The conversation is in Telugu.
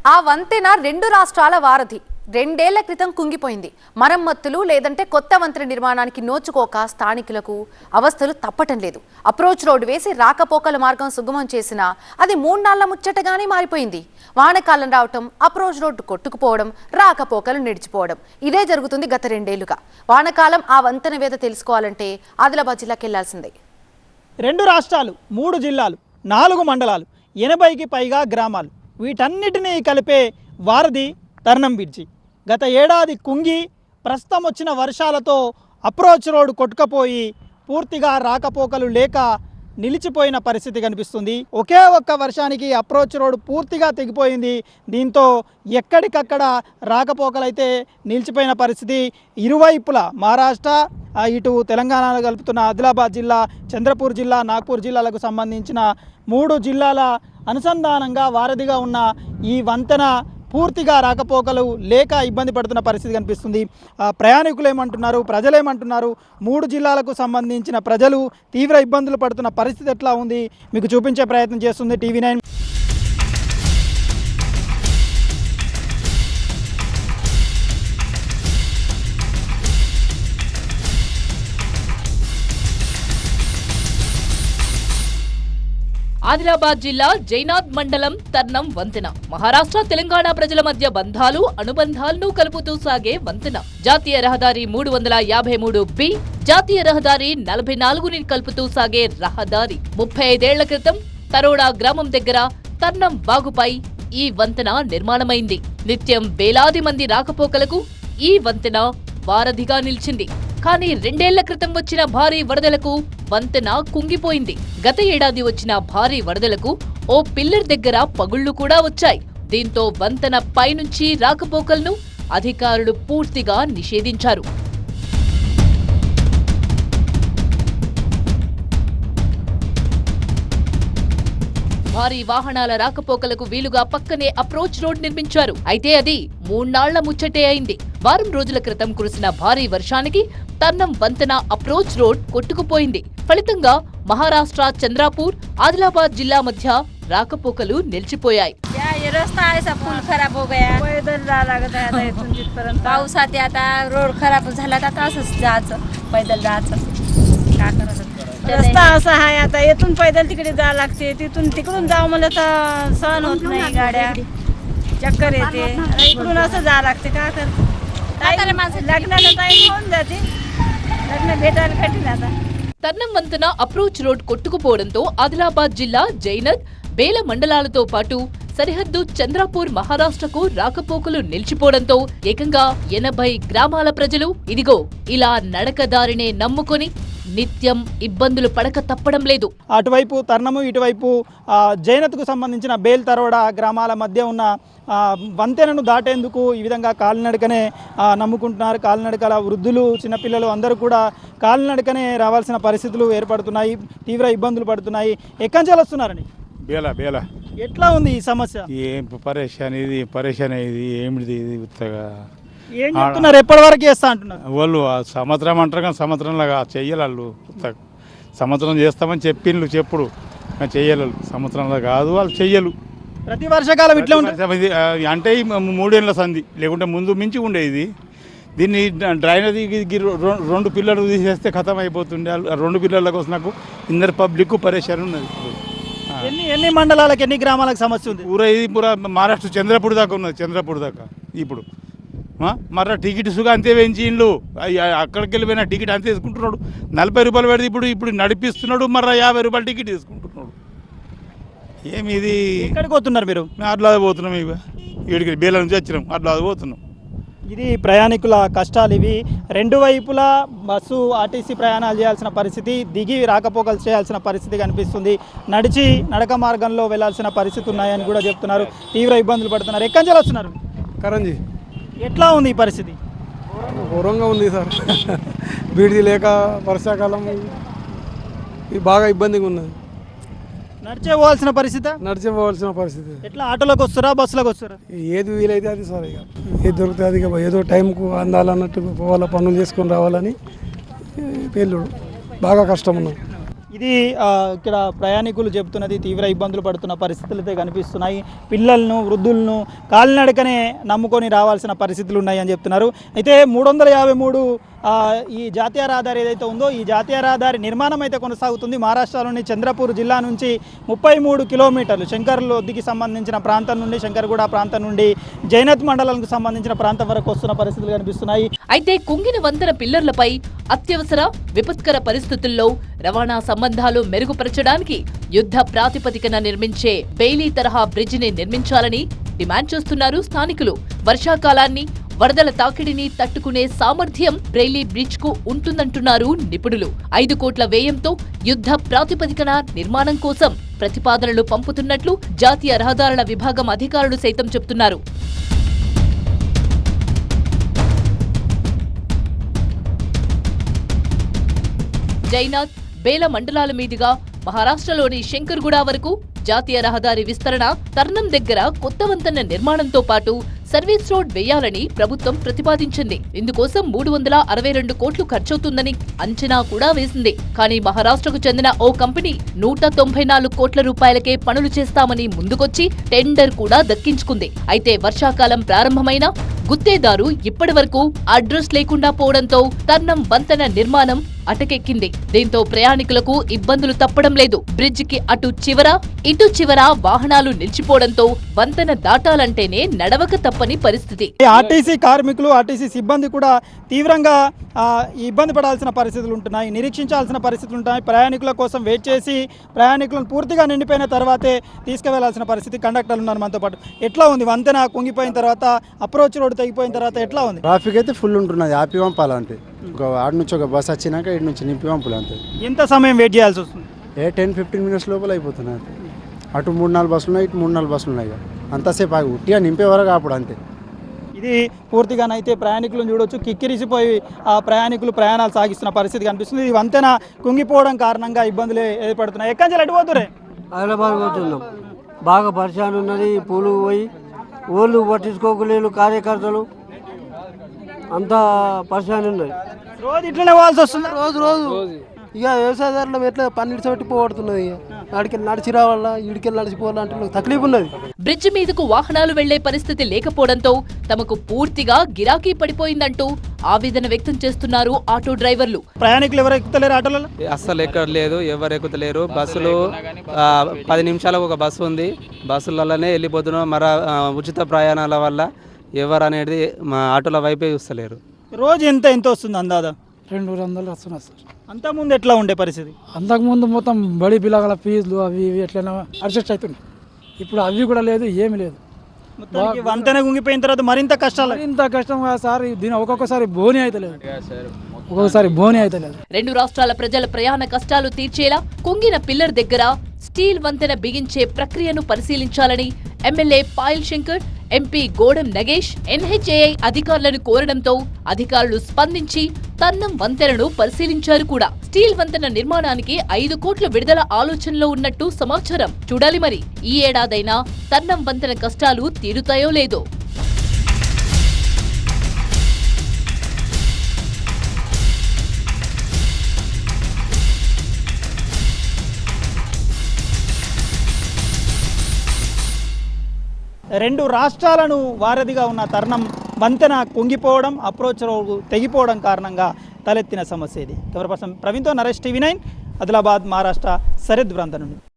ఆ వంతెన రెండు రాష్ట్రాల వారధి. రెండేళ్ల క్రితం కుంగిపోయింది. మరమ్మతులు లేదంటే కొత్త వంతెన నిర్మాణానికి నోచుకోక స్థానికులకు అవస్థలు తప్పటం లేదు. అప్రోచ్ రోడ్ వేసి రాకపోకల మార్గం సుగమం చేసినా అది 3 నాళ్ల ముచ్చటగానే మారిపోయింది. వానకాలం రావటం, అప్రోచ్ రోడ్డు కొట్టుకుపోవడం, రాకపోకలు నిడిచిపోవడం ఇదే జరుగుతుంది గత 2 ఏళ్లుగా. వానకాలం ఆ వంతెన వేద తెలుసుకోవాలంటే ఆదిలాబాద్ జిల్లాకి వెళ్లాల్సిందే. 2 రాష్ట్రాలు, 3 జిల్లాలు, 4 మండలాలు, 80కి పైగా గ్రామాలు, వీటన్నిటినీ కలిపే వారధి తర్నం బ్రిడ్జి. గత ఏడాది కుంగి ప్రస్తుతం వచ్చిన వర్షాలతో అప్రోచ్ రోడ్ కొట్టుకపోయి పూర్తిగా రాకపోకలు లేక నిలిచిపోయిన పరిస్థితి కనిపిస్తుంది. ఒకే ఒక్క వర్షానికి అప్రోచ్ రోడ్ పూర్తిగా తెగిపోయింది. దీంతో ఎక్కడికక్కడ రాకపోకలైతే నిలిచిపోయిన పరిస్థితి. ఇరువైపులా మహారాష్ట్ర, ఇటు తెలంగాణలో కలుపుతున్న ఆదిలాబాద్ జిల్లా, చంద్రపూర్ జిల్లా, నాగ్పూర్ జిల్లాలకు సంబంధించిన 3 జిల్లాల అనుసంధానంగా వారధిగా ఉన్న ఈ వంతెన పూర్తిగా రాకపోకలు లేక ఇబ్బంది పడుతున్న పరిస్థితి కనిపిస్తుంది. ప్రయాణికులు ఏమంటున్నారు, ప్రజలు ఏమంటున్నారు, 3 జిల్లాలకు సంబంధించిన ప్రజలు తీవ్ర ఇబ్బందులు పడుతున్న పరిస్థితి ఎట్లా ఉంది మీకు చూపించే ప్రయత్నం చేస్తుంది TV9. ఆదిలాబాద్ జిల్లా జైనాథ్ మండలం తర్నం వంతెన మహారాష్ట్ర తెలంగాణ ప్రజల మధ్య బంధాలు అనుబంధాలను కలుపుతూ సాగే వంతెన. జాతీయ రహదారి 353B, జాతీయ రహదారి 44ని కలుపుతూ సాగే రహదారి. 35 ఏళ్ల క్రితం తరోడా గ్రామం దగ్గర తర్నం బాగుపై ఈ వంతెన నిర్మాణమైంది. నిత్యం వేలాది మంది రాకపోకలకు ఈ వంతెన వారధిగా నిలిచింది. కానీ 2 ఏళ్ల క్రితం వచ్చిన భారీ వరదలకు వంతెన కుంగిపోయింది. గత ఏడాది వచ్చిన భారీ వరదలకు ఓ పిల్లర్ దగ్గర పగుళ్లు కూడా వచ్చాయి. దీంతో వంతెన పైనుంచి రాకపోకలను అధికారులు పూర్తిగా నిషేధించారు. భారీ వాహనాల రాకపోకలకు వీలుగా పక్కనే అప్రోచ్ రోడ్ నిర్మించారు. అయితే అది 3 నాళ్ల ముచ్చటే అయింది. వారం రోజుల క్రితం కురిసిన భారీ వర్షానికి తర్నం వంతెన అప్రోచ్ రోడ్ కొట్టుకుపోయింది. ఫలితంగా మహారాష్ట్ర చంద్రపూర్, ఆదిలాబాద్ జిల్లా మధ్య రాకపోకలు నిలిచిపోయాయి. पावसात आता रोड खराब झाला तर असंच जायचं, पैदल जायचं. काय करायचं? रस्ता असा आहे आता, येथून पैदल तिकडे जावं लागते, तिथून तिकडून जावं म्हणलं तर सहन होत नाही, गाड्या चक्कर येते. इकडून असं जावं लागते. काय करते? लग्नाला टाइम होऊन जाते, लग्न भेटायला कठीण आता. తర్నం వంతెన అప్రోచ్ రోడ్ కొట్టుకుపోవడంతో ఆదిలాబాద్ జిల్లా జైనథ్, బేల మండలాలతో పాటు సరిహద్దు చంద్రపూర్ మహారాష్ట్రకు రాకపోకలు నిలిచిపోవడంతో ఏకంగా 80 గ్రామాల ప్రజలు ఇదిగో ఇలా నడకదారినే నమ్ముకొని నిత్యం ఇబ్బందులు పడక తప్పడం లేదు. అటువైపు తర్నము, ఇటువైపు జైనత్కు సంబంధించిన బేల్ తరోడా గ్రామాల మధ్య ఉన్న వంతెనను దాటేందుకు ఈ విధంగా కాలినడకనే నమ్ముకుంటున్నారు. కాలినడకల వృద్ధులు, చిన్నపిల్లలు అందరూ కూడా కాలినడకనే రావాల్సిన పరిస్థితులు ఏర్పడుతున్నాయి. తీవ్ర ఇబ్బందులు పడుతున్నాయి. ఎక్కడి నుంచి వస్తున్నారండి? బేల ఎట్లా ఉంది ఈ సమస్య? ఏం పరేషాన్ ఇది ఏమిటి ఇది ఉత్తగా ఏం చెప్తున్నారు? ఎప్పటి వరకు చేస్తా అంటున్నారు వాళ్ళు? సంవత్సరం అంటారు కానీ సంవత్సరంలాగా చెయ్యాలి వాళ్ళు. సంవత్సరం చేస్తామని చెప్పుడు చెయ్యాలి. సంవత్సరంలో కాదు, వాళ్ళు చెయ్యలు. ప్రతి వర్షాకాలం ఇట్లా ఉంటుంది అంటే 3 ఏళ్ళ సంధి, లేకుంటే ముందు మించి ఉండేది. దీన్ని డ్రైనేజీ 2 పిల్లలు తీసేస్తే ఖతం అయిపోతుండే. 2 పిల్లల కోసం నాకు ఇందరు పబ్లిక్ పరేషాన్ ఉన్నది. ఎన్ని మండలాలకు, ఎన్ని గ్రామాలకు సమస్య ఉంది? ఇది మహారాష్ట్ర చంద్రపూర్ దాకా ఉన్నది. చంద్రపూర్ దాకా ఇప్పుడు మర్ర టికెట్ సుగా అంతే పెంచిండు. అక్కడికి వెళ్ళిపోయిన టికెట్ అంతే తీసుకుంటున్నాడు. 40 రూపాయలు పెడితే ఇప్పుడు నడిపిస్తున్నాడు. మర్ర 50 రూపాయలు టికెట్ తీసుకుంటున్నాడు. ఏమి ఇది? ఎక్కడికి పోతున్నారు మీరు? మేము అట్లా పోతున్నాం. ఇక వీడికి బేల నుంచి వచ్చినాం, అట్లా పోతున్నాం. ఇది ప్రయాణికుల కష్టాలు ఇవి. 2 వైపులా బస్సు, ఆర్టీసీ ప్రయాణాలు చేయాల్సిన పరిస్థితి, దిగి రాకపోకలు చేయాల్సిన పరిస్థితి కనిపిస్తుంది. నడక మార్గంలో వెళ్లాల్సిన పరిస్థితి ఉన్నాయని కూడా చెప్తున్నారు. తీవ్ర ఇబ్బందులు పడుతున్నారు. ఎక్కడి నుంచి వస్తున్నారు? కరంజీ. ఎట్లా ఉంది ఈ పరిస్థితి? ఘోరంగా ఉంది సార్. బీడిది లేక వర్షాకాలం బాగా ఇబ్బందిగా ఉన్నది. నడిచే పోవాల్సిన పరిస్థితి. ఎట్లా ఆటోలోకి వస్తారా, బస్సులోకి వస్తారా? ఏది వీలైతే అది సార్. ఇక ఏది దొరికితే అది. ఏదో టైంకు అందాలన్నట్టు పోవాలా, పనులు చేసుకొని రావాలని పెళ్ళుడు బాగా కష్టం ఉన్నది. ఇది ఇక్కడ ప్రయాణికులు చెబుతున్నది తీవ్ర ఇబ్బందులు పడుతున్న పరిస్థితులు అయితే కనిపిస్తున్నాయి. పిల్లలను వృద్ధులను కాలినడకనే నమ్ముకొని రావాల్సిన పరిస్థితులు ఉన్నాయి అని చెప్తున్నారు. అయితే 353 ఈ జాతీయ రహదారి ఏదైతే ఉందో ఈ జాతీయ రహదారి నిర్మాణం అయితే కొనసాగుతుంది. మహారాష్ట్రలోని చంద్రపూర్ జిల్లా నుంచి 33 కిలోమీటర్లు శంకర్లొద్దికి సంబంధించిన ప్రాంతం నుండి శంకర్గూడ ప్రాంతం నుండి జైనత్ మండలానికి సంబంధించిన ప్రాంతం వరకు వస్తున్న పరిస్థితులు కనిపిస్తున్నాయి. అయితే కుంగిన వంతెన పిల్లర్లపై అత్యవసర విపత్కర పరిస్థితుల్లో రవాణా సంబంధాలు మెరుగుపరచడానికి యుద్ధ ప్రాతిపదికన నిర్మించే బెయిలీ తరహా బ్రిడ్జిని నిర్మించాలని డిమాండ్ చేస్తున్నారు స్థానికులు. వర్షాకాలాన్ని వరదల తాకిడిని తట్టుకునే సామర్థ్యం బ్రెయిలీ బ్రిడ్జ్ కు ఉంటుందంటున్నారు నిపుణులు. 5 కోట్ల వ్యయంతో యుద్ధ ప్రాతిపదికన నిర్మాణం కోసం ప్రతిపాదనలు పంపుతున్నట్లు జాతీయ రహదారుల విభాగం అధికారులు సైతం చెబుతున్నారు. జైనాథ్, బేల మండలాల మీదుగా మహారాష్ట్రలోని శంకర్గూడ వరకు జాతీయ రహదారి విస్తరణ, తర్నం దగ్గర కొత్త వంతెన నిర్మాణంతో పాటు సర్వీస్ రోడ్ వేయాలని ప్రభుత్వం ప్రతిపాదించింది. ఇందుకోసం 362 కోట్లు ఖర్చవుతుందని అంచనా కూడా వేసింది. కానీ మహారాష్ట్రకు చెందిన ఓ కంపెనీ 194 కోట్ల రూపాయలకే పనులు చేస్తామని ముందుకొచ్చి టెండర్ కూడా దక్కించుకుంది. అయితే వర్షాకాలం ప్రారంభమైన గుత్తేదారు ఇప్పటి వరకు అడ్రస్ లేకుండా పోవడంతో తర్నం వంతెన నిర్మాణం అటకెక్కింది. దీంతో ప్రయాణికులకు ఇబ్బందులు తప్పడం లేదు. బ్రిడ్జికి అటు చివర ఇటు చివర వాహనాలు నిలిచిపోవడంతో వంతెన దాటాలంటేనే నడవక తప్పని పరిస్థితి. ఆర్టీసీ కార్మికులు, ఆర్టీసీ సిబ్బంది కూడా తీవ్రంగా ఇబ్బంది పడాల్సిన పరిస్థితులు ఉంటున్నాయి, నిరీక్షించాల్సిన పరిస్థితులు ఉంటాయి. ప్రయాణికుల కోసం వెయిట్ చేసి ప్రయాణికులను పూర్తిగా నిండిపోయిన తర్వాతే తీసుకువెళ్లాల్సిన పరిస్థితి. కండక్టర్లు ఉన్నారు మనతో పాటు. ఎట్లా ఉంది వంతెన కుంగిపోయిన తర్వాత, అప్రోచ్ రోడ్ తెగిపోయిన తర్వాత ఎట్లా ఉంది? ట్రాఫిక్ అయితే ఫుల్ ఉంటున్నది. ఆపి పంపాలంటే ఆడ నుంచి ఒక బస్ వచ్చినాక ఇటు నుంచి నింపి పంపులు అంతే. ఎంత సమయం వెయిట్ చేయాల్సి వస్తుంది? 10-15 మినిట్స్ లోపల అయిపోతున్నాయి అంతే. అటు 3-4 బస్సులు ఉన్నాయి, ఇటు 3-4 బస్సులు ఉన్నాయి. అంతసేపు ఆగి ఉట్టిగా నింపే వరకు అప్పుడు అంతే. ఇది పూర్తిగానైతే ప్రయాణికులను చూడొచ్చు, కిక్కిరిసిపోయి ఆ ప్రయాణికులు ప్రయాణాలు సాగిస్తున్న పరిస్థితి కనిపిస్తుంది. ఈ వంతెన కుంగిపోవడం కారణంగా ఇబ్బందులు ఏర్పడుతున్నాయి. ఎక్కడి నుంచి ఎటు పోతురే? హైదరాబాద్ పోతున్నాం. బాగా పరిశాన్ ఉన్నది. పూలు పోయి ఓళ్ళు పట్టించుకోకలేరు, కార్యకర్తలు అంతా పరిశాన్ ఉన్నది. రోజు ఇట్లనే పోవాల్సి వస్తుంది. రోజు ఇక వ్యవసాయదారులు ఎట్లా పన్నీటి చోటి పోగొడుతున్నది. ఆడికెళ్ళి నడిచి రావాలా, ఈడికెళ్ళి నడిచిపోవాలంటే తక్లీఫ్ ఉన్నది. బ్రిడ్జి మీదకు వాహనాలు వెళ్లే పరిస్థితి లేకపోవడంతో తమకు పూర్తిగా గిరాకీ పడిపోయిందంటూ ఆవేదన వ్యక్తం చేస్తున్నారు ఆటో డ్రైవర్లు. ప్రయాణికులు ఎవరు ఎక్కుతలేరు ఆటోలలో? అస్సలు ఎక్కడలేదు, ఎవరు ఎక్కుతలేరు. బస్సులు 10 నిమిషాలకు ఒక బస్సు ఉంది. బస్సులలోనే వెళ్ళిపోతున్నాం. ఉచిత ప్రయాణాల వల్ల ఎవరు అనేది మా ఆటోల వైపే చూస్తలేరు. రోజు ఎంత వస్తుంది అందాదా? 200 వస్తున్నారు సార్. అంతకుముందు ఎట్లా ఉండే పరిస్థితి? అంతకుముందు మొత్తం బడి పిల్లల ఫీజులు అవి ఇవి ఎట్లైనా అడ్జస్ట్ అవుతున్నాయి. ఇప్పుడు అవి కూడా లేదు, ఏమి లేదు. మొత్తానికి వంతెన కుంగిపోయిన తర్వాత మరింత కష్టాలు. ఇంత కష్టం కదా సార్. దీని ఒక్కొక్కసారి బోని అవుతలేదు, ఒక్కొక్కసారి బోని అవుతలేదు. 2 రాష్ట్రాల ప్రజల ప్రయాణ కష్టాలు తీర్చేలా కుంగిన పిల్లర్ దగ్గర స్టీల్ వంతెన బిగించే ప్రక్రియను పరిశీలించాలని MLA Payal Shankar, MP Godam Nagesh NHAI అధికారులను కోరడంతో అధికారులు స్పందించి తర్నం వంతెనను పరిశీలించారు కూడా. స్టీల్ వంతెన నిర్మాణానికి 5 కోట్ల విడుదల ఆలోచనలో ఉన్నట్టు సమాచారం. చూడాలి మరి ఈ ఏడాదైనా తర్నం వంతెన కష్టాలు తీరుతాయో లేదో. రెండు రాష్ట్రాలను వారధిగా ఉన్న తర్నం వంతెన కుంగిపోవడం, అప్రోచ్ రోడ్ తెగిపోవడం కారణంగా తలెత్తిన సమస్య ఇది. కెమెరా పర్సన్ ప్రవీణ్తో నరేష్, TV9 ఆదిలాబాద్, మహారాష్ట్ర సరిహద్దు ప్రాంతం నుండి.